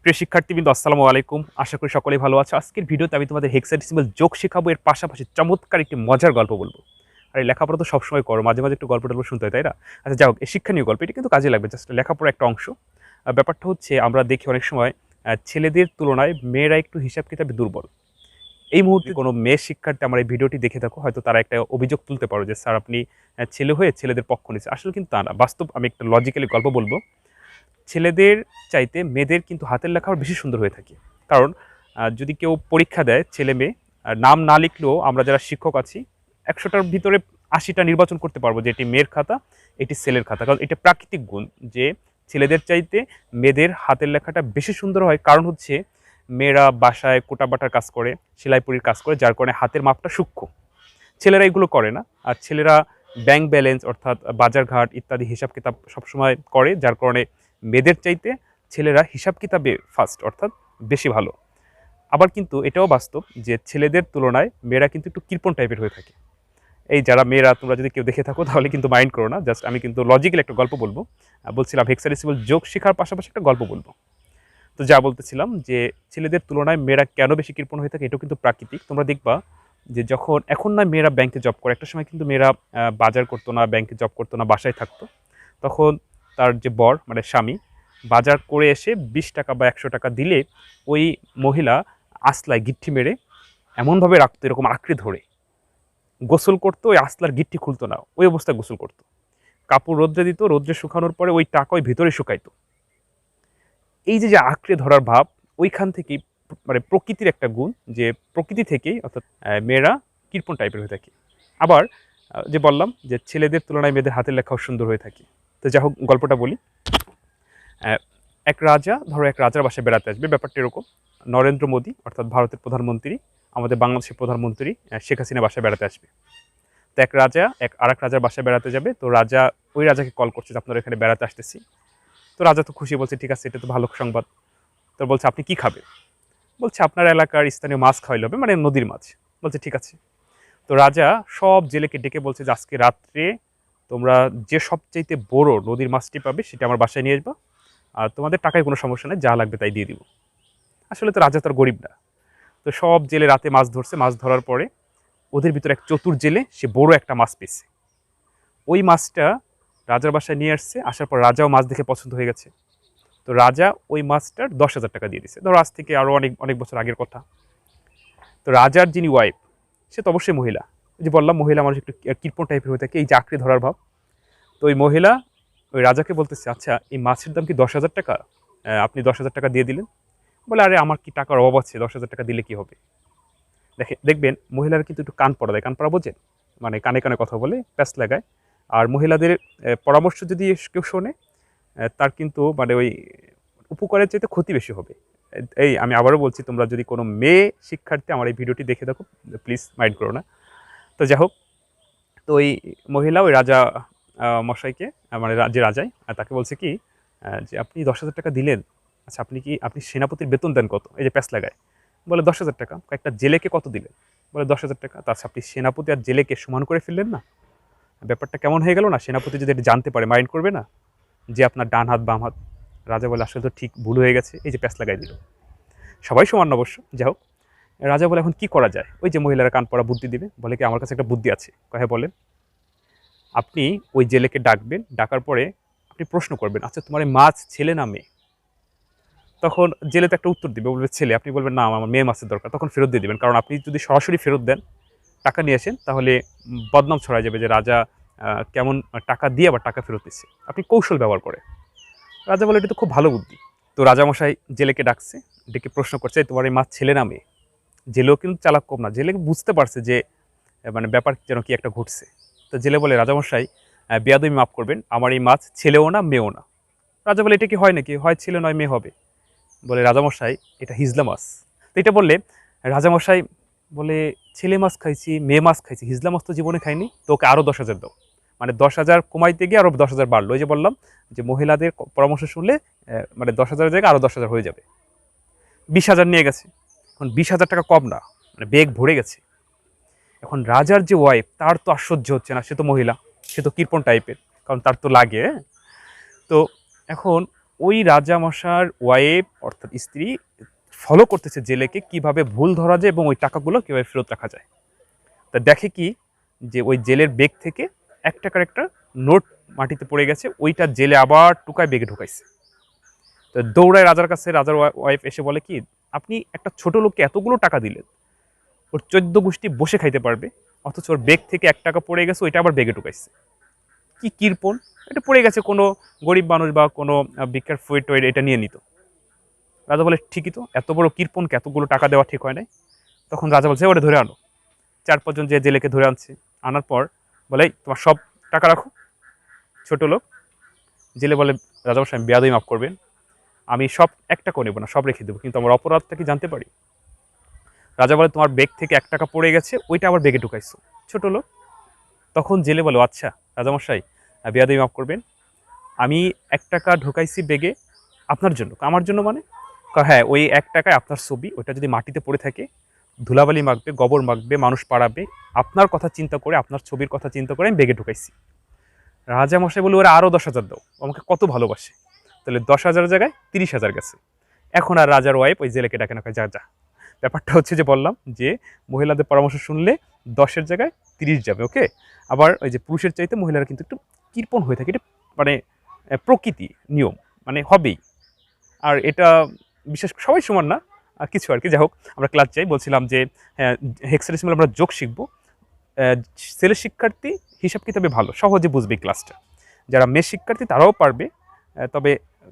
প্রিয় শিক্ষার্থীবৃন্দ আসসালামু আলাইকুম। আশা করি সকলেই ভালো আছো। আজকের ভিডিওতে আমি তোমাদের হেক্সাডেসিমাল যোগ শেখাবো, এর পাশাপাশি চমৎকার একটি মজার গল্প বলবো। আর এই লেখাপড়া তো সবসময় করো, মাঝে মাঝে একটু গল্প টল্প শুনতে হয়, তাই না? আচ্ছা যাই হোক, এই শিক্ষণীয় গল্প এটা কিন্তু কাজে লাগবে, জাস্ট লেখাপড়া একটা অংশ। ব্যাপারটা হচ্ছে আমরা দেখি অনেক সময় ছেলেদের তুলনায় মেয়েরা একটু হিসাব কিতাবে দুর্বল। এই মুহূর্তে কোনো মেয়ে শিক্ষার্থী আমার এই ভিডিওটি দেখে থাকো, হয়তো তারা একটা অভিযোগ তুলতে পারো যে স্যার আপনি ছেলে হয়ে ছেলেদের পক্ষ নিচ্ছে। আসলে কিন্তু তা না, বাস্তব। আমি একটা লজিক্যালি গল্প বলবো। ছেলেদের চাইতে মেয়েদের কিন্তু হাতের লেখা বেশি সুন্দর হয়ে থাকে। কারণ যদি কেউ পরীক্ষা দেয় ছেলে মেয়ে, নাম না লিখলেও আমরা যারা শিক্ষক আছি 100টার ভিতরে 80টা নির্বাচন করতে পারবো যে এটি মেয়ের খাতা, এটি ছেলের খাতা। কারণ এটা প্রাকৃতিক গুণ যে ছেলেদের চাইতে মেয়েদের হাতের লেখাটা বেশি সুন্দর হয়। কারণ হচ্ছে মেয়েরা বাসায় কোটাবাটার কাজ করে, সেলাইপুরির কাজ করে, যার কারণে হাতের মাপটা সূক্ষ্ম। ছেলেরা এগুলো করে না। আর ছেলেরা ব্যাংক ব্যালেন্স অর্থাৎ বাজারঘাট ইত্যাদি হিসাব কিতাব সবসময় করে, যার কারণে মেয়েদের চাইতে ছেলেরা হিসাব কিতাবে ফার্স্ট অর্থাৎ বেশি ভালো। আবার কিন্তু এটাও বাস্তব যে ছেলেদের তুলনায় মেয়েরা কিন্তু একটু কৃপণ টাইপের হয়ে থাকে। এই যারা মেয়েরা তোমরা যদি কেউ দেখে থাকো তাহলে কিন্তু মাইন্ড করো না, জাস্ট আমি কিন্তু লজিক্যাল একটা গল্প বলবো। বলছিলাম হেক্সাডেসিমাল যোগ শেখার পাশাপাশি একটা গল্প বলবো। তো যা বলতেছিলাম যে ছেলেদের তুলনায় মেয়েরা কেন বেশি কৃপণ হয়ে থাকে, এটাও কিন্তু প্রাকৃতিক। তোমরা দেখবা যে যখন এখন না মেয়েরা ব্যাংকে জব করে, একটা সময় কিন্তু মেয়েরা বাজার করতো না, ব্যাংকে জব করতো না, বাসায় থাকতো। তখন তার যে বর মানে স্বামী বাজার করে এসে 20 টাকা বা 100 টাকা দিলে ওই মহিলা আসলায় গিট্টি মেরে এমনভাবে রাখতো, এরকম আঁকড়ে ধরে গোসল করতো। ওই আসলার গিট্টি খুলতো না, ওই অবস্থায় গোসল করতো। কাপড় রোদ্রে দিত, রোদ্রে শুকানোর পরে ওই টাকা ওই ভিতরে শুকাইতো। এই যে যে আঁকড়ে ধরার ভাব, ওইখান থেকেই মানে প্রকৃতির একটা গুণ, যে প্রকৃতি থেকেই অর্থাৎ মেয়েরা কৃপণ টাইপের হয়ে থাকে। আবার যে বললাম যে ছেলেদের তুলনায় মেয়েদের হাতের লেখাও সুন্দর হয়ে থাকে। তো যাই হোক, গল্পটা বলি। এক রাজা, ধরো এক রাজার বাসায় বেড়াতে আসবে। ব্যাপারটা এরকম, নরেন্দ্র মোদী অর্থাৎ ভারতের প্রধানমন্ত্রী, আমাদের বাংলাদেশের প্রধানমন্ত্রী শেখ হাসিনা বাসায় বেড়াতে আসবে। তো এক রাজা আর এক রাজার বাসায় বেড়াতে যাবে। তো রাজা ওই রাজাকে কল করছে যে আপনারা এখানে বেড়াতে আসতেছি। তো রাজা তো খুশি, বলছে ঠিক আছে, এটা তো ভালো সংবাদ। তো বলছে আপনি কি খাবেন? বলছে আপনার এলাকার স্থানীয় মাছ খাওয়াইলে হবে, মানে নদীর মাছ। বলছে ঠিক আছে। তো রাজা সব জেলেকে ডেকে বলছে যে আজকে রাত্রে তোমরা যে সবচাইতে বড় নদীর মাছটি পাবে সেটা আমার বাসায় নিয়ে আসবা, আর তোমাদের টাকায় কোনো সমস্যা নেই, যা লাগবে তাই দিয়ে দিব। আসলে তো রাজা তার গরিব না। তো সব জেলে রাতে মাছ ধরছে। মাছ ধরার পরে ওদের ভিতরে এক চতুর জেলে সে বড় একটা মাছ পেয়েছে। ওই মাছটা রাজার বাসায় নিয়ে আসছে। আসার পর রাজাও মাছ দেখে পছন্দ হয়ে গেছে। তো রাজা ওই মাছটার 10,000 টাকা দিয়ে দিছে। ধরো আজ থেকে আরও অনেক অনেক বছর আগের কথা। তো রাজার যিনি ওয়াইফ, সে তো অবশ্যই মহিলা। ওই যে বললাম মহিলা মানুষ একটু কৃপণ টাইপের হয়ে থাকে, এই যে আঁকড়ে ধরার ভাব। তো ওই মহিলা ওই রাজাকে বলতেছে আচ্ছা এই মাছের দাম কি 10,000 টাকা? আপনি 10,000 টাকা দিয়ে দিলেন। বলে আরে আমার কি টাকার অভাব আছে, 10,000 টাকা দিলে কি হবে? দেখবেন মহিলারা কিন্তু একটু কান পড়া দেয়, কান পড়া বোঝেন, মানে কানে কানে কথা বলে প্যাঁচ লাগায়। আর মহিলাদের পরামর্শ যদি কেউ শোনে, তার কিন্তু মানে ওই উপকারের চাইতে ক্ষতি বেশি হবে। এই আমি আবারও বলছি, তোমরা যদি কোনো মেয়ে শিক্ষার্থী আমার এই ভিডিওটি দেখে থাকো প্লিজ মাইন্ড করো না। তো যাই হোক, তো ওই মহিলা ওই রাজা মশাইকে মানে যে রাজাই তাকে বলছে কি যে আপনি 10,000 টাকা দিলেন, আচ্ছা আপনি সেনাপতির বেতন দেন কত? এই যে প্যাঁচ লাগায়। বলে 10,000 টাকা। একটা জেলেকে কত দিলেন? বলে 10,000 টাকা। তা আচ্ছা আপনি সেনাপতি আর জেলেকে সমান করে ফেললেন না? ব্যাপারটা কেমন হয়ে গেল না? সেনাপতি যদি এটা জানতে পারে মাইন্ড করবে না যে আপনার ডান হাত বাম হাত? রাজা বলে আসলে তো ঠিক ভুল হয়ে গেছে, এই যে প্যাঁচ লাগাই দিল। সবাই সমান অবশ্য। যাই হোক, রাজা বলে এখন কি করা যায়? ওই যে মহিলারা কান পড়া বুদ্ধি দিবে। বলে কি আমার কাছে একটা বুদ্ধি আছে। কহে বলেন। আপনি ওই জেলেকে ডাকবেন, ডাকার পরে আপনি প্রশ্ন করবেন আচ্ছা তোমার এই মাছ ছেলে না মেয়ে? তখন জেলে তো একটা উত্তর দিবে, বলবে ছেলে। আপনি বলবেন না আমার মেয়ে মাছের দরকার, তখন ফেরত দিয়ে দেবেন। কারণ আপনি যদি সরাসরি ফেরত দেন, টাকা নিয়ে আসেন, তাহলে বদনাম ছড়ায় যাবে যে রাজা কেমন টাকা দিয়ে আবার টাকা ফেরত দিচ্ছে। আপনি কৌশল ব্যবহার করে। রাজা বলে এটা তো খুব ভালো বুদ্ধি। তো রাজামশাই জেলেকে ডাকছে, ডেকে প্রশ্ন করছে তোমার এই মাছ ছেলে না মেয়ে? জেলেও কিন্তু চালাক কম না, জেলে বুঝতে পারছে যে মানে ব্যাপার যেন কি একটা ঘটছে। তো জেলে বলে রাজামশাই বেয়াদবি মাফ করবেন, আমার এই মাছ ছেলেও না মেয়েও না। রাজা বলে এটা কি হয় নাকি, হয় ছেলে নয় মেয়ে হবে? বলে রাজামশাই এটা হিজলা মাছ। তো এটা বললে রাজামশাই বলে ছেলে মাছ খাইছি, মেয়ে মাছ খাইছি, হিজলা মাছ তো জীবনে খাইনি, তো ওকে আরও 10,000 দাও। মানে 10,000 কমাইতে গিয়ে আরও 10,000 বাড়লো। ওই যে বললাম যে মহিলাদের পরামর্শ শুনলে মানে 10,000 জায়গায় আরও 10,000 হয়ে যাবে। 20,000 নিয়ে গেছে। এখন 20,000 টাকা কম না, মানে বেগ ভরে গেছে। এখন রাজার যে ওয়াইফ, তার তো আর সহ্য হচ্ছে না, সে তো মহিলা, সে তো কৃপণ টাইপের, কারণ তার তো লাগে। তো এখন ওই রাজামশার ওয়াইফ অর্থাৎ স্ত্রী ফলো করতেছে জেলেকে কিভাবে ভুল ধরা যায় এবং ওই টাকাগুলো কীভাবে ফেরত রাখা যায়। তা দেখে কি যে ওই জেলের বেগ থেকে 1 টাকার একটা নোট মাটিতে পড়ে গেছে, ওইটা জেলে আবার টুকায় বেগে ঢুকাইছে। তো দৌড়ায় রাজার কাছে, রাজার ওয়াইফ এসে বলে কি, আপনি একটা ছোট লোককে এতগুলো টাকা দিলেন, ওর 14 গোষ্ঠী বসে খাইতে পারবে, অথচ ওর বেগ থেকে 1 টাকা পড়ে গেছে, ওইটা আবার বেগে ঢুকাইছে। কি কৃপণ, এটা পড়ে গেছে, কোনো গরিব মানুষ বা কোনো ভিক্ষার ফুয়েট টয়েট এটা নিয়ে নিত। রাজা বলে ঠিকই তো, এত বড় কৃপণকে এতগুলো টাকা দেওয়া ঠিক হয় নাই। তখন রাজা বলছে ওটা ধরে আনো। 4-5 জন যে জেলেকে ধরে আনছে, আনার পর বলে তোমার সব টাকা রাখো। ছোট লোক জেলে বলে রাজামশাই আমি বেয়াদবি মাফ করবেন, আমি সব 1 টাকাও নেবো না, সব রেখে দেবো, কিন্তু আমার অপরাধটা কি জানতে পারি? রাজা বলে তোমার বেগ থেকে 1 টাকা পড়ে গেছে, ওইটা আবার বেগে ঢুকাইছো। ছোট লোক তখন জেলে বলে আচ্ছা রাজামশাই বেয়াদবি মাফ করবেন, আমি 1 টাকা ঢুকাইছি বেগে আপনার জন্য। আমার জন্য মানে? হ্যাঁ, ওই 1 টাকায় আপনার ছবি, ওইটা যদি মাটিতে পড়ে থাকে ধুলাবালি মাখবে, গোবর মাখবে, মানুষ পাড়াবে, আপনার কথা চিন্তা করে, আপনার ছবির কথা চিন্তা করে আমি বেগে ঢুকাইছি। রাজামশাই বলে ওরা আরও 10,000 দাও, আমাকে কত ভালোবাসে। তাহলে 10,000 জায়গায় 30,000 গেছে। এখন আর রাজার ওয়াইফ ওই জেলেকে ডাকে না, যা যা। ব্যাপারটা হচ্ছে যে বললাম যে মহিলাদের পরামর্শ শুনলে 10-এর জায়গায় 30 যাবে, ওকে। আবার ওই যে পুরুষের চাইতে মহিলারা কিন্তু একটু কৃপণ হয়ে থাকে, এটা মানে প্রকৃতি নিয়ম, মানে হবেই। আর এটা বিশেষ সবাই সমান না, কিছু আর কি। যাই হোক, আমরা ক্লাস চাই, বলছিলাম যে হেক্সাডেসিমাল আমরা যোগ শিখবো। ছেলের শিক্ষার্থী হিসাব কিতাবে ভালো, সহজে বুঝবে এই ক্লাসটা। যারা মেয়ে শিক্ষার্থী তারাও পারবে, তবে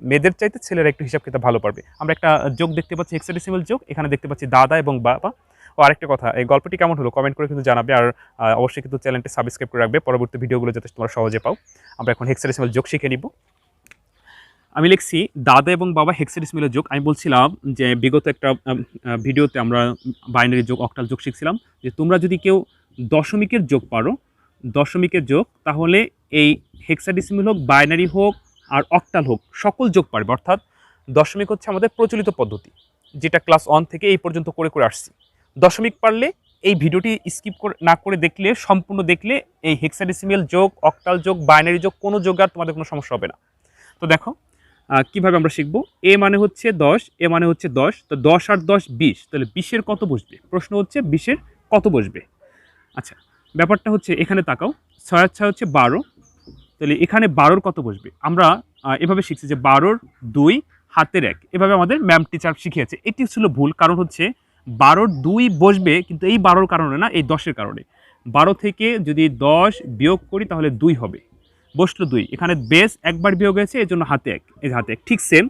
মেয়েদের চাইতে ছেলেরা একটু হিসাব কিতাব ভালো পারবে। আমরা একটা যোগ দেখতে পাচ্ছি, হেক্সাডেসিমাল যোগ, এখানে দেখতে পাচ্ছি দাদা এবং বাবা। ও আরেকটা কথা, এই গল্পটি কেমন হলো কমেন্ট করে কিন্তু জানাবে, আর অবশ্যই কিন্তু চ্যানেলটি সাবস্ক্রাইব করে রাখবে, পরবর্তী ভিডিওগুলো যাতে তোমরা সহজে পাও। আমরা এখন হেক্সাডেসিমাল যোগ শিখে নিব। আমি লিখছি দাদা এবং বাবা হেক্সাডেসিমালের যোগ। আমি বলছিলাম যে বিগত একটা ভিডিওতে আমরা বাইনারি যোগ, অক্টাল যোগ শিখছিলাম, যে তোমরা যদি কেউ দশমিকের যোগ পারো, দশমিকের যোগ, তাহলে এই হেক্সাডেসিমাল হোক, বাইনারি হোক আর অক্টাল হোক, সকল যোগ পারবে। অর্থাৎ দশমিক হচ্ছে আমাদের প্রচলিত পদ্ধতি, যেটা ক্লাস 1 থেকে এই পর্যন্ত করে করে আসছি। দশমিক পারলে এই ভিডিওটি স্কিপ না করে দেখলে, সম্পূর্ণ দেখলে এই হেক্সাডেসিমাল যোগ, অক্টাল যোগ, বাইনারি যোগ, কোনো যোগ আর তোমাদের কোনো সমস্যা হবে না। তো দেখো কিভাবে আমরা শিখবো। এ মানে হচ্ছে 10, এ মানে হচ্ছে 10, তো 10 আর 10 20, তাহলে 20-এর কত বসবে? প্রশ্ন হচ্ছে 20-এর কত বসবে। আচ্ছা, ব্যাপারটা হচ্ছে এখানে তাকাও, 6 আর 6 হচ্ছে 12, তাহলে এখানে 12-র কত বসবে? আমরা এভাবে শিখছি যে 12-র 2 হাতের 1, এভাবে আমাদের ম্যাম টিচার শিখিয়েছে। এটি ছিল ভুল, কারণ হচ্ছে 12-র 2 বসবে, কিন্তু এই 12-র কারণে না, এই 10-এর কারণে। 12 থেকে যদি 10 বিয়োগ করি তাহলে 2 হবে, বসলো 2। এখানে বেস একবার বিয়োগ হয়েছে, এই জন্য হাতে 1, এই হাতে 1। ঠিক সেম,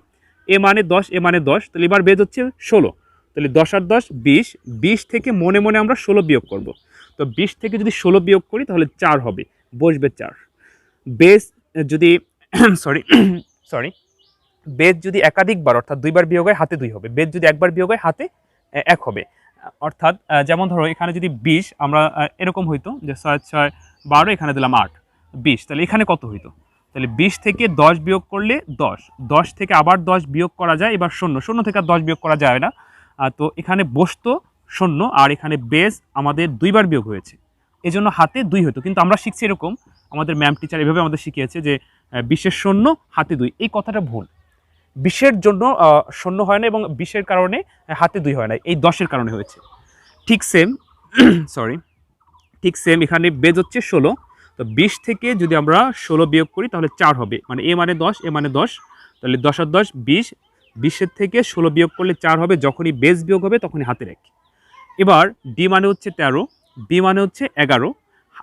এ মানে 10, এ মানে 10, তাহলে এবার বেজ হচ্ছে 16, তাহলে 10 আর 10 20, 20 থেকে মনে মনে আমরা 16 বিয়োগ করব। তো 20 থেকে যদি 16 বিয়োগ করি তাহলে 4 হবে, বসবে 4। বেস যদি সরি বেজ যদি একাধিকবার, অর্থাৎ 2বার বিয়োগ হয় হাতে 2 হবে, বেজ যদি একবার বিয়োগ হয় হাতে 1 হবে। অর্থাৎ যেমন ধরো এখানে যদি 20, আমরা এরকম হইতো যে 6 6 12, এখানে দিলাম 8 20, তাহলে এখানে কত হইতো? তাহলে 20 থেকে 10 বিয়োগ করলে 10, 10 থেকে আবার 10 বিয়োগ করা যায়, এবার 0, 0 থেকে আর 10 বিয়োগ করা যায় না, তো এখানে বসতো 0, আর এখানে বেজ আমাদের 2বার বিয়োগ হয়েছে, এজন্য হাতে 2 হতো। কিন্তু আমরা শিখছি এরকম, আমাদের ম্যাম টিচার এভাবে আমাদের শিখিয়েছে যে 20-এর 0 হাতে 2, এই কথাটা ভুল। 20-এর জন্য 0 হয় না, এবং 20-এর কারণে হাতে 2 হয় না, এই 10-এর কারণে হয়েছে। ঠিক সেম ঠিক সেম এখানে বেজ হচ্ছে 16, তো 20 থেকে যদি আমরা 16 বিয়োগ করি তাহলে 4 হবে, মানে এ মানে 10, এ মানে 10, তাহলে 10 আর 10 20, 20-এর থেকে 16 বিয়োগ করলে 4 হবে, যখনই বেজ বিয়োগ হবে তখনই হাতের 1। এবার ডি মানে হচ্ছে 13, বি মানে হচ্ছে 11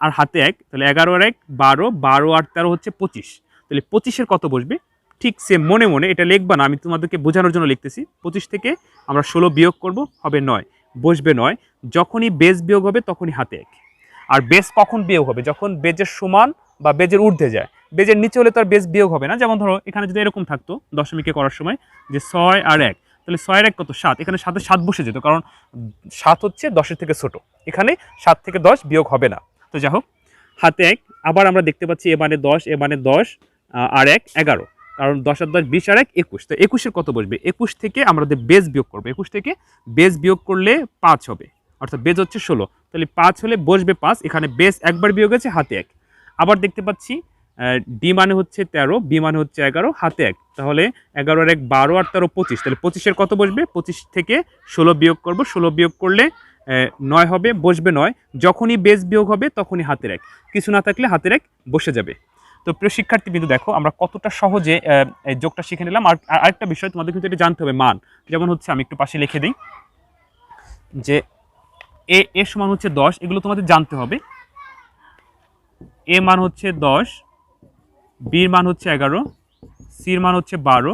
আর হাতে 1, তাহলে 11 আর 1 12, 12 আর 13 হচ্ছে 25, তাহলে 25-এর কত বসবে? ঠিক সে মনে মনে এটা লিখবা না, আমি তোমাদেরকে বোঝানোর জন্য লিখতেছি। 25 থেকে আমরা 16 বিয়োগ করব, হবে 9, বসবে 9, যখনই বেজ বিয়োগ হবে তখনই হাতে 1। আর বেজ কখন বিয়োগ হবে? যখন বেজের সমান বা বেজের ঊর্ধ্বে যায়, বেজের নিচে হলে তো আর বেজ বিয়োগ হবে না। যেমন ধরো এখানে যদি এরকম থাকতো দশমিকে করার সময় যে 6 আর 1, তাহলে 6 আর 1 কত? 7, এখানে 7-এ 7 বসে যেত, কারণ 7 হচ্ছে 10-এর থেকে ছোট, এখানে 7 থেকে 10 বিয়োগ হবে না। তো যাই হোক, হাতে 1। আবার আমরা দেখতে পাচ্ছি এ মানে 10, এ মানে 10 আর 1 11, কারণ 10 আর 10 20 আর 1 21, তো 21-এর কত বসবে? 21 থেকে আমাদের বেজ বিয়োগ করবো, 21 থেকে বেজ বিয়োগ করলে 5 হবে, অর্থাৎ বেজ হচ্ছে 16, তাহলে 5 হলে বসবে 5, এখানে বেজ একবার বিয়োগ হয়েছে, হাতে 1। আবার দেখতে পাচ্ছি ডি মানে হচ্ছে 13, বি মানে হচ্ছে 11, হাতে 1, তাহলে 11 আর 1 12 আর 13 25, তাহলে 25-এর কত বসবে? 25 থেকে 16 বিয়োগ করব, 16 বিয়োগ করলে 9 হবে, বসবে 9। যখনই বেস বিয়োগ হবে তখনই হাতের 1, কিছু না থাকলে হাতের 1 বসে যাবে। তো প্রিয় শিক্ষার্থী বিন্দু, দেখো আমরা কতটা সহজে এই যোগটা শিখে নিলাম। আর আরেকটা বিষয় তোমাদের কিন্তু এটা জানতে হবে, মান। যেমন হচ্ছে আমি একটু পাশে লিখে দিই যে এ সমান হচ্ছে 10, এগুলো তোমাদের জানতে হবে। এ মান হচ্ছে 10, বির মান হচ্ছে 11, সির মান হচ্ছে 12,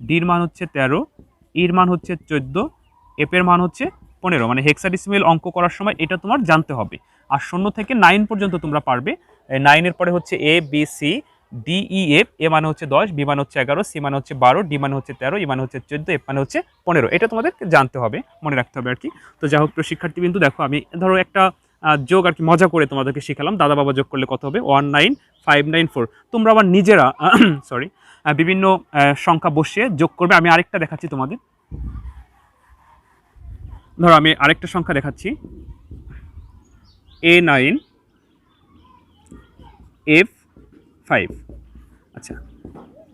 ডির মান হচ্ছে 13, ইর মান হচ্ছে 14, এফের মান হচ্ছে 15। মানে হেক্সাডেসিমেল অঙ্ক করার সময় এটা তোমার জানতে হবে। আর 0 থেকে 9 পর্যন্ত তোমরা পারবে। 9-এর পরে হচ্ছে A B C D E F. A মানে হচ্ছে 10, বি মানে হচ্ছে 11, সি মানে হচ্ছে 12, ডি মানে হচ্ছে 13, ই মানে হচ্ছে 14, এফ মানে হচ্ছে 15। এটা তোমাদের জানতে হবে, মনে রাখতে হবে আর কি। তো যাই হোক প্রিয় শিক্ষার্থী বিন্দু, দেখো আমি ধরো একটা যোগ আর কি মজা করে তোমাদেরকে শিখালাম। দাদা বাবা যোগ করলে কত হবে? 19594। তোমরা আবার নিজেরা সরি বিভিন্ন সংখ্যা বসিয়ে যোগ করবে। আমি আরেকটা দেখাচ্ছি তোমাদের। ধরো আমি আরেকটা সংখ্যা দেখাচ্ছি, A9 F5। আচ্ছা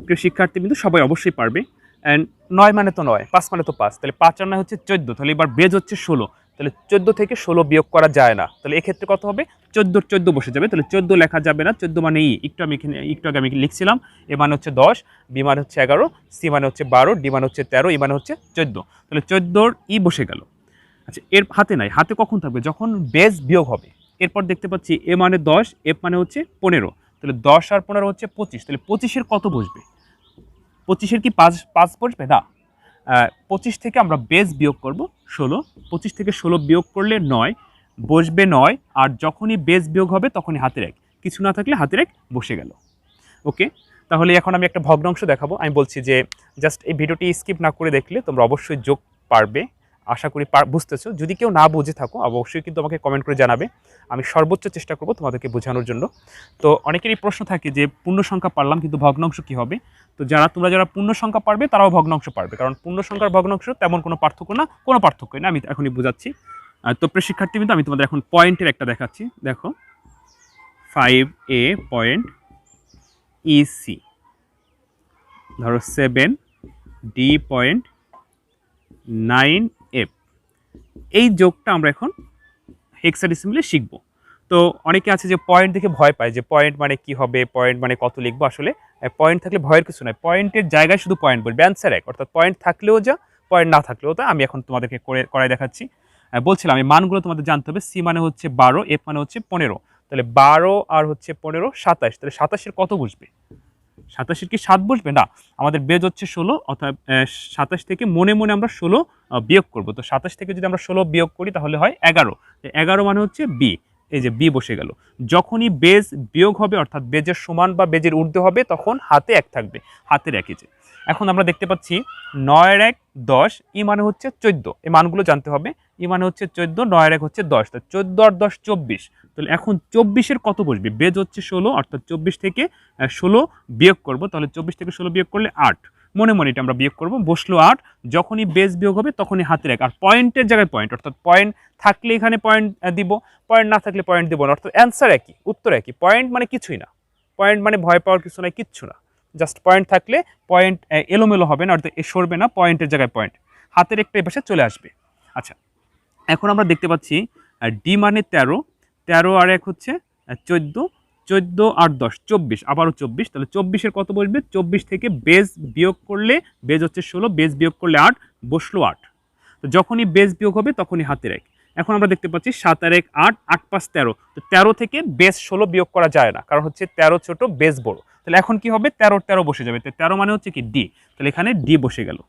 প্রিয় শিক্ষার্থী কিন্তু সবাই অবশ্যই পারবে। অ্যান্ড 9 মানে তো 9, 5 মানে তো 5, তাহলে 5 আর 9 হচ্ছে 14, তাহলে এবার বেজ হচ্ছে 16, তাহলে 14 থেকে 16 বিয়োগ করা যায় না, তাহলে এক্ষেত্রে কত হবে? 14 বসে যাবে, তাহলে 14 লেখা যাবে না, 14 মানে ই, একটু আগে আমি লিখছিলাম, এ মানে হচ্ছে 10, বি মানে হচ্ছে 11, সি মানে হচ্ছে 12, ডি মানে হচ্ছে 13, ই মানে হচ্ছে 14, তাহলে 14 ই বসে গেল। আচ্ছা এর হাতে নাই, হাতে কখন থাকবে? যখন বেজ বিয়োগ হবে। এরপর দেখতে পাচ্ছি এ মানে 10, এফ মানে হচ্ছে 15, তাহলে 10 আর 15 হচ্ছে 25, তাহলে 25-এর কত বসবে? 25-এর কি 5 বসবে না? 25 থেকে আমরা বেস বিয়োগ করব 16, 25 থেকে 16 বিয়োগ করলে 9 বসবে 9, আর যখনই বেস বিয়োগ হবে তখনই হাতের 1, কিছু না থাকলে হাতের 1 বসে গেল। ওকে, তাহলে এখন আমি একটা ভগ্নাংশ দেখাবো। আমি বলছি যে জাস্ট এই ভিডিওটি স্কিপ না করে দেখলে তোমরা অবশ্যই যোগ পারবে, আশা করি বুঝতেছো। যদি কেউ না বুঝে থাকো অবশ্যই কিন্তু আমাকে কমেন্ট করে জানাবে, আমি সর্বোচ্চ চেষ্টা করব তোমাদেরকে বোঝানোর জন্য। তো অনেকেরই প্রশ্ন থাকে যে পূর্ণ সংখ্যা পারলাম কিন্তু ভগ্নাংশ কি হবে? তো তোমরা যারা পূর্ণ সংখ্যা পারবে তারাও ভগ্নাংশ পারবে, কারণ পূর্ণ সংখ্যার ভগ্নাংশ তেমন কোনো পার্থক্য না, আমি এখনই বোঝাচ্ছি। তো প্রিয় শিক্ষার্থী কিন্তু আমি তোমাদের এখন পয়েন্টের একটা দেখাচ্ছি। দেখো 5a পয়েন্ট ইসি, ধরো 7d পয়েন্ট 9f। এই যোগটা আমরা এখন হেক্সাডেসিমেলে শিখব। তো অনেকে আছে যে পয়েন্ট দেখে ভয় পায়, যে পয়েন্ট মানে কি হবে, পয়েন্ট মানে কত লিখবো। আসলে পয়েন্ট থাকলে ভয়ের কিছু নয়, পয়েন্টের জায়গায় শুধু পয়েন্ট বলবে, অ্যান্সার 1, অর্থাৎ পয়েন্ট থাকলেও যা, পয়েন্ট না থাকলেও তা। আমি এখন তোমাদেরকে করাই দেখাচ্ছি। বলছিলাম এই মানগুলো তোমাদের জানতে হবে। সি মানে হচ্ছে 12, এফ মানে হচ্ছে 15, তাহলে 12 আর হচ্ছে 15 27, তাহলে 27-এর কত বসবে? 27-এর কি 7 বসবে না? আমাদের বেজ হচ্ছে 16, অর্থাৎ 27 থেকে মনে মনে আমরা 16 বিয়োগ করব। তো 27 থেকে যদি আমরা 16 বিয়োগ করি তাহলে হয় 11, 11 মানে হচ্ছে বি, এই যে বি বসে গেল। যখনই বেজ বিয়োগ হবে অর্থাৎ বেজের সমান বা বেজের ঊর্ধ্বে হবে তখন হাতে 1 থাকবে, হাতের 1 যে। এখন আমরা দেখতে পাচ্ছি 9 এর 1 10, ই মানে হচ্ছে 14, এই মানগুলো জানতে হবে। ই মানে হচ্ছে 14, 9 এর 1 হচ্ছে 10, তো 14 আর 10 24, তাহলে এখন 24-এর কত বসবে? বেজ হচ্ছে 16, অর্থাৎ 24 থেকে 16 বিয়োগ করব, তাহলে 24 থেকে 16 বিয়োগ করলে 8, মনে মনে এটা আমরা বিয়োগ করব, বসলো 8। যখনই বেস বিয়োগ হবে তখনই হাতের 1, আর পয়েন্টের জায়গায় পয়েন্ট, অর্থাৎ পয়েন্ট থাকলে এখানে পয়েন্ট দিব, পয়েন্ট না থাকলে পয়েন্ট দিব না, অর্থাৎ অ্যান্সার একই, উত্তর একই। পয়েন্ট মানে কিছুই না, পয়েন্ট মানে ভয় পাওয়ার কিছু নাই, কিচ্ছু না। জাস্ট পয়েন্ট থাকলে পয়েন্ট এলোমেলো হবে না, অর্থাৎ সরবে না, পয়েন্টের জায়গায় পয়েন্ট, হাতের একটা এপাশে চলে আসবে। আচ্ছা এখন আমরা দেখতে পাচ্ছি ডি মানে 13, 13 আর 1 হচ্ছে 14, 14 আর 10 24, আবারও 24, তাহলে 24-এর কত বসবে? 24 থেকে বেজ বিয়োগ করলে, বেজ হচ্ছে 16, বেজ বিয়োগ করলে 8, বসলো 8। তো যখনই বেজ বিয়োগ হবে তখনই হাতের 1। এখন আমরা দেখতে পাচ্ছি 7 আর 1 8, 8 5 13, তো 13 থেকে বেজ 16 বিয়োগ করা যায় না, কারণ হচ্ছে 13 ছোট বেজ বড়। তাহলে এখন কি হবে? 13 বসে যাবে, তো 13 মানে হচ্ছে কি ডি, তাহলে এখানে ডি বসে গেল।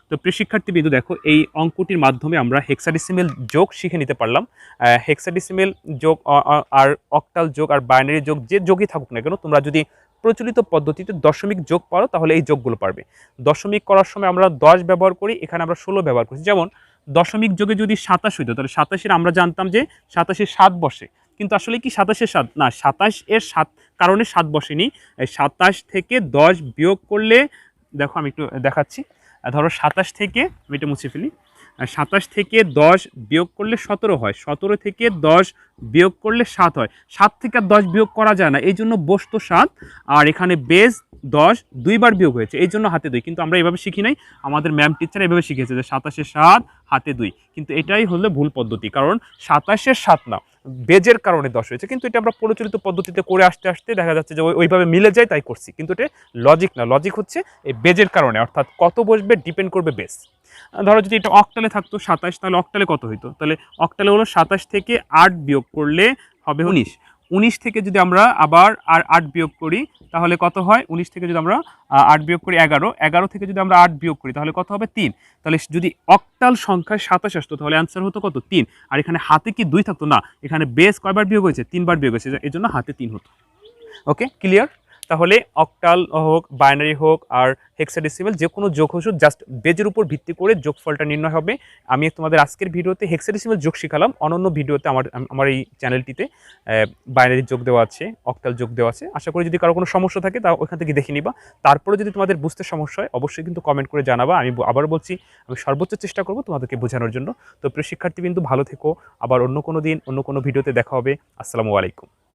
তো প্রিয় শিক্ষার্থী বিন্দু দেখো এই অঙ্কটির মাধ্যমে আমরা হেক্সাডেসিমেল যোগ শিখে নিতে পারলাম। হেক্সাডেসিমেল যোগ আর অক্টাল যোগ আর বাইনারি যোগ, যে যোগই থাকুক না কেন, তোমরা যদি প্রচলিত পদ্ধতিতে দশমিক যোগ পারো তাহলে এই যোগগুলো পারবে। দশমিক করার সময় আমরা 10 ব্যবহার করি, এখানে আমরা 16 ব্যবহার করছি। যেমন দশমিক যোগে যদি 27 হইতো তাহলে 27-এর আমরা জানতাম যে 27-এর 7 বসে, কিন্তু আসলে কি 27-এর 7 না, 27-এর 7 কারণে 7 বসেনি। 27 থেকে 10 বিয়োগ করলে, দেখো আমি একটু দেখাচ্ছি, ধরো 27 থেকে আমি এটা মুছে ফেলি, 27 থেকে 10 বিয়োগ করলে 17 হয়, 17 থেকে 10 বিয়োগ করলে 7 হয়, 7 থেকে আর 10 বিয়োগ করা যায় না, এই জন্য বসতো 7, আর এখানে বেস 10 দুইবার বিয়োগ হয়েছে, এই জন্য হাতে 2। কিন্তু আমরা এভাবে শিখি নাই, আমাদের ম্যাম টিচার এভাবে শিখেছে যে 27-এ 7 হাতে 2, কিন্তু এটাই হলো ভুল পদ্ধতি, কারণ 27-এর 7 না, বেজের কারণে 10 হয়েছে। কিন্তু এটা আমরা প্রচলিত পদ্ধতিতে করে আসতে আসতে দেখা যাচ্ছে যে ওইভাবে মিলে যায়, তাই করছি, কিন্তু এটা লজিক না, লজিক হচ্ছে এই বেজের কারণে, অর্থাৎ কত বসবে ডিপেন্ড করবে বেস। ধরো যদি এটা অক্টালে থাকতো 27, তাহলে অক্টালে কত হইতো, তাহলে অক্টালে হলো 27 থেকে 8 বিয়োগ করলে হবে 19, 19 থেকে যদি আমরা আবার আর 8 বিয়োগ করি তাহলে কত হয়, 19 থেকে যদি আমরা 8 বিয়োগ করি 11, 11 থেকে যদি আমরা 8 বিয়োগ করি তাহলে কত হবে 3। তাহলে যদি অক্টাল সংখ্যায় 27 আসতো তাহলে অ্যান্সার হতো কত, 3। আর এখানে হাতে কি 2 থাকতো না, এখানে বেস কয়বার বিয়োগ হয়েছে, 3 বার বিয়োগ হয়েছে, এই জন্য হাতে 3 হতো। ওকে, ক্লিয়ার? তাহলে অক্টাল হোক, বাইনারি হোক আর হেক্সাডেসিমাল যে কোনো যোগ ওষুধ জাস্ট বেজের উপর ভিত্তি করে যোগফলটা নির্ণয় হবে। আমি তোমাদের আজকের ভিডিওতে হেক্সাডেসিমাল যোগ শিখালাম, অন্যান্য ভিডিওতে আমার এই চ্যানেলটিতে বাইনারি যোগ দেওয়া আছে, অক্টাল যোগ দেওয়া আছে। আশা করি যদি কারো কোনো সমস্যা থাকে তা ওইখান থেকে দেখে নিবা। তারপরে যদি তোমাদের বুঝতে সমস্যা হয় অবশ্যই কিন্তু কমেন্ট করে জানাবা। আমি আবার বলছি, আমি সর্বোচ্চ চেষ্টা করব তোমাদেরকে বোঝানোর জন্য। তো প্রিয় শিক্ষার্থী বিন্দু, ভালো থেকো, আবার অন্য কোনো দিন অন্য কোনো ভিডিওতে দেখা হবে। আসসালামু আলাইকুম।